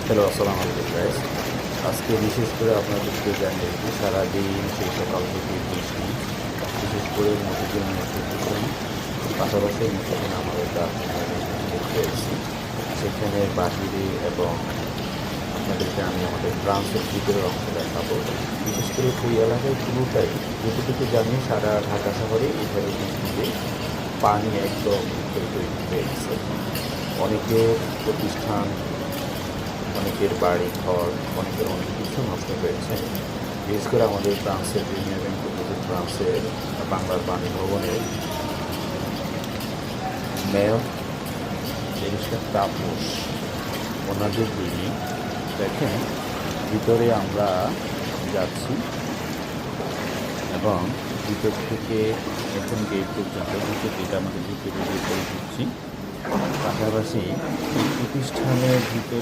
Hello, আসসালামু আলাইকুম guys. আজকে বিশেষ করে আপনাদেরকে জানিয়ে দিই, সারাদিন সেই সকাল থেকে বৃষ্টি, বিশেষ করে মতিঝিল মেট্রো স্টেশন, পাশাপাশি মতিঝিল আমাদের কারখানায় দেখতে এসেছি। সেখানে বাহিরে এবং আপনাদেরকে আমি আমাদের ব্রাঞ্চের ভিতরের অংশ দেখাবো। বিশেষ করে ওই এলাকায় পুরোটাই, যতটুকু জানি সারা ঢাকা শহরে এইভাবে বৃষ্টিতে পানি একদম তৈরি হয়ে গেছে। অনেকের প্রতিষ্ঠান, অনেকের বাড়ি ঘর, অনেকের অনেক কিছু নষ্ট হয়েছে। বিশেষ করে আমাদের ব্রাঞ্চের প্রিমিয়ার ব্যাংক উপজেলা ব্রাঞ্চের বাংলার বাণী ভবনের মেয়র ব্যারিস্টার তাপস, ওনাদের বিল্ডিং দেখেন, ভিতরে আমরা যাচ্ছি এবং ভিতর থেকে এখন গেট পর্যন্ত ভিতর যেটা আমাদের ভিতরে ঢুকছি। পাশাপাশি এই প্রতিষ্ঠানের ভিতরে